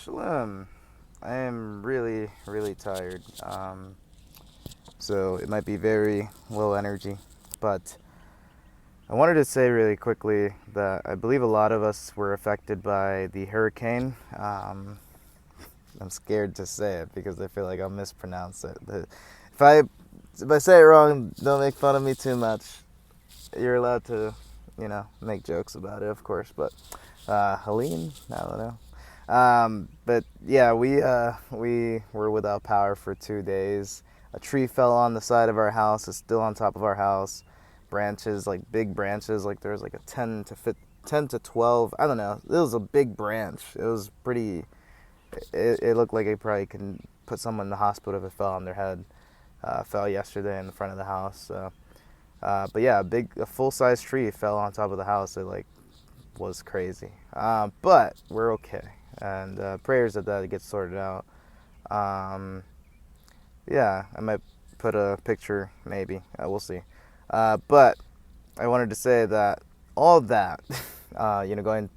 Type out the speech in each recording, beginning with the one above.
Shalum. I am really, really tired. So it might be very low energy. But I wanted to say really quickly that I believe a lot of us were affected by the hurricane. I'm scared to say it because I feel like I'll mispronounce it. If I if I say it wrong, don't make fun of me too much. You're allowed to, make jokes about it, of course. But Helene, I don't know. But yeah, we were without power for 2 days. A tree fell on the side of our house. It's still on top of our house. Branches, like big branches, like there was like a 10 to 12. I don't know. It was a big branch. It was pretty. It looked like it probably could put someone in the hospital if it fell on their head. Fell yesterday in the front of the house. So, but yeah, a full size tree fell on top of the house. It like was crazy. But we're okay, and prayers that gets sorted out. Yeah, I might put a picture, maybe. We'll see. But I wanted to say that all of that, going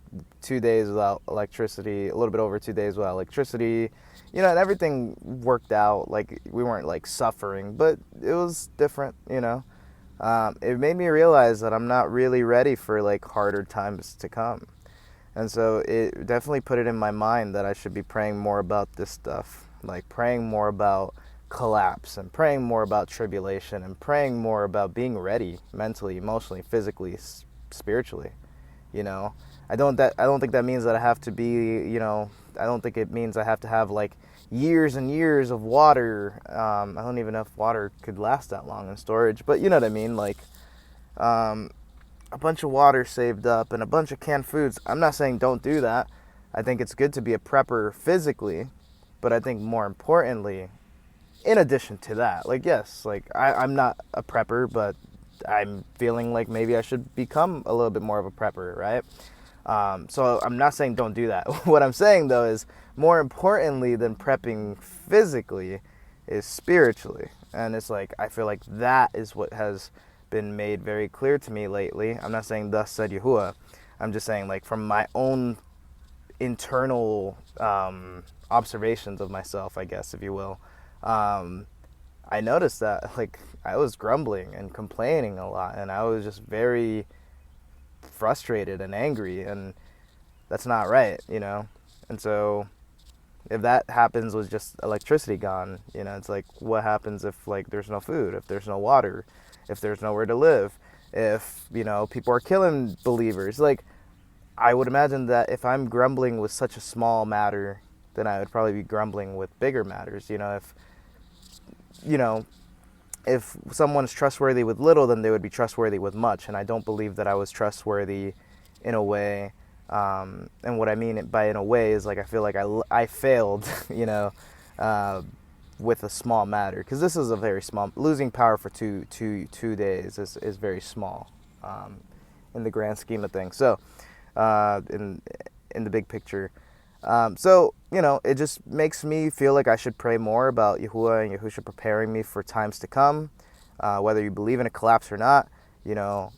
2 days without electricity, a little bit over 2 days without electricity, and everything worked out. Like, we weren't like suffering, but it was different. It made me realize that I'm not really ready for like harder times to come. And so it definitely put it in my mind that I should be praying more about this stuff, like praying more about collapse and praying more about tribulation and praying more about being ready mentally, emotionally, physically, spiritually. I don't think that means that I have to be, I don't think it means I have to have like years and years of water. I don't even know if water could last that long in storage, but you know what I mean? Like, a bunch of water saved up and a bunch of canned foods. I'm not saying don't do that. I think it's good to be a prepper physically, but I think more importantly, in addition to that, like, yes, like I'm not a prepper, but I'm feeling like maybe I should become a little bit more of a prepper, right? So I'm not saying don't do that. What I'm saying though is more importantly than prepping physically is spiritually. And it's like, I feel like that is what has been made very clear to me lately. I'm not saying thus said YAHUAH. I'm just saying, like, from my own internal observations of myself, I guess, if you will. I noticed that, like, I was grumbling and complaining a lot, and I was just very frustrated and angry, and that's not right. And so if that happens with just electricity gone, it's like, what happens if, like, there's no food, if there's no water, if there's nowhere to live, if, people are killing believers? Like, I would imagine that if I'm grumbling with such a small matter, then I would probably be grumbling with bigger matters. You know, if someone's trustworthy with little, then they would be trustworthy with much. And I don't believe that I was trustworthy in a way. And what I mean by in a way is, like, I feel like I failed, with a small matter. Because this is a very small, losing power for two days is very small in the grand scheme of things. So in the big picture. So, it just makes me feel like I should pray more about YAHUAH and YAHUSHA preparing me for times to come, whether you believe in a collapse or not. There's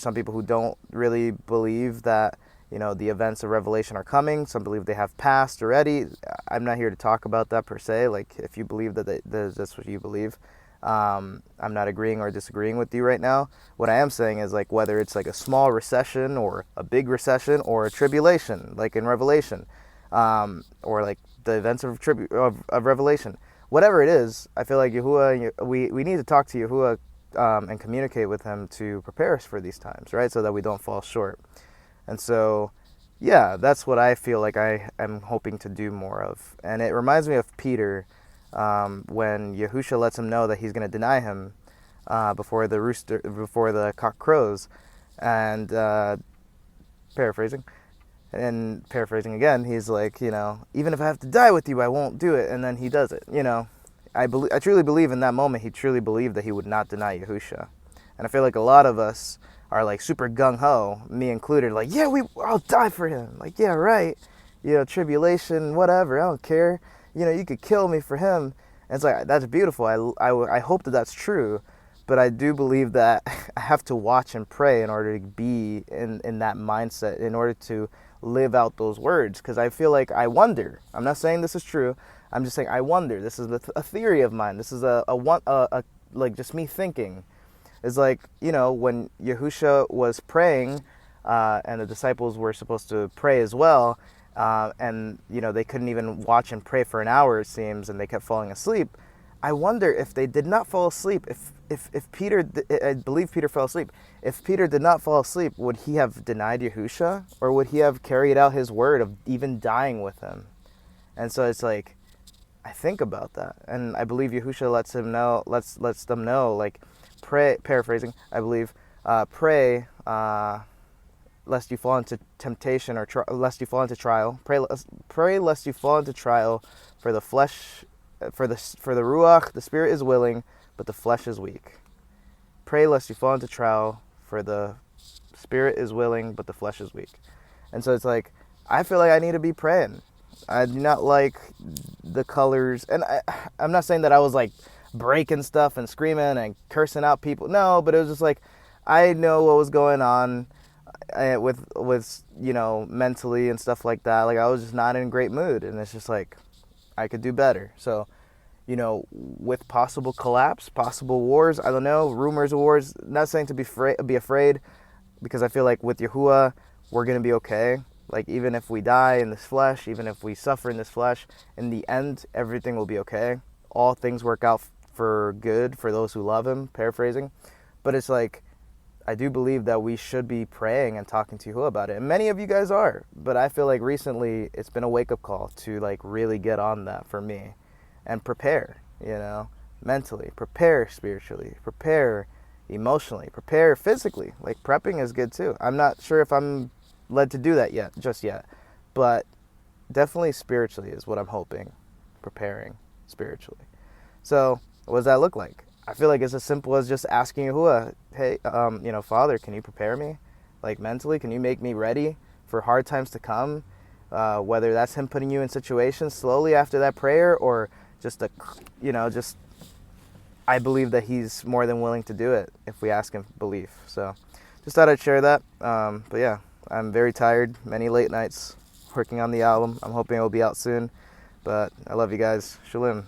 some people who don't really believe that, the events of Revelation are coming. Some believe they have passed already. I'm not here to talk about that per se. Like, if you believe that's what you believe. I'm not agreeing or disagreeing with you right now. What I am saying is, like, whether it's like a small recession or a big recession or a tribulation, like in Revelation, or like the events of Revelation, whatever it is, I feel like YAHUAH, we need to talk to YAHUAH and communicate with him to prepare us for these times, right? So that we don't fall short. And so, yeah, that's what I feel like I am hoping to do more of. And it reminds me of Peter. When YAHUSHA lets him know that he's going to deny him before the cock crows, and paraphrasing again, he's like, even if I have to die with you, I won't do it. And then he does it. I truly believe in that moment he truly believed that he would not deny YAHUSHA, and I feel like a lot of us are like super gung ho, me included, like, yeah, I'll die for him. Like, yeah, right. Tribulation, whatever. I don't care. You could kill me for him. And it's like, that's beautiful. I hope that that's true. But I do believe that I have to watch and pray in order to be in that mindset, in order to live out those words, because I feel like I wonder. I'm not saying this is true. I'm just saying I wonder. This is a theory of mine. This is a like just me thinking. It's like, when Yahusha was praying, and the disciples were supposed to pray as well, and they couldn't even watch and pray for an hour, it seems, and they kept falling asleep. I wonder if they did not fall asleep, if Peter, I believe Peter fell asleep, if Peter did not fall asleep, would he have denied Yahusha, or would he have carried out his word of even dying with him? And so it's like, I think about that, and I believe Yahusha lets them know, like, pray, paraphrasing, I believe, pray, lest you fall into temptation, or lest you fall into trial. Pray lest you fall into trial, for the flesh, for the ruach, the spirit is willing, but the flesh is weak. Pray lest you fall into trial, for the spirit is willing, but the flesh is weak. And so it's like, I feel like I need to be praying. I do not like the colors, and I'm not saying that I was like breaking stuff and screaming and cursing out people. No, but it was just like, I know what was going on with mentally and stuff like that. Like, I was just not in a great mood, and it's just like, I could do better. So, with possible collapse, possible wars, I don't know, rumors of wars, not saying to be afraid, because I feel like with Yahuwah, we're going to be okay. Like, even if we die in this flesh, even if we suffer in this flesh, in the end, everything will be okay. All things work out for good for those who love him, paraphrasing. But it's like, I do believe that we should be praying and talking to Yahuwah about it. And many of you guys are. But I feel like recently it's been a wake-up call to, like, really get on that for me. And prepare, mentally. Prepare spiritually. Prepare emotionally. Prepare physically. Like, prepping is good too. I'm not sure if I'm led to do that just yet. But definitely spiritually is what I'm hoping. Preparing spiritually. So, what does that look like? I feel like it's as simple as just asking Yahuwah, hey, Father, can you prepare me? Like, mentally, can you make me ready for hard times to come? Whether that's him putting you in situations slowly after that prayer, or just I believe that he's more than willing to do it if we ask him belief. So, just thought I'd share that. But yeah, I'm very tired. Many late nights working on the album. I'm hoping it will be out soon. But I love you guys. Shalom.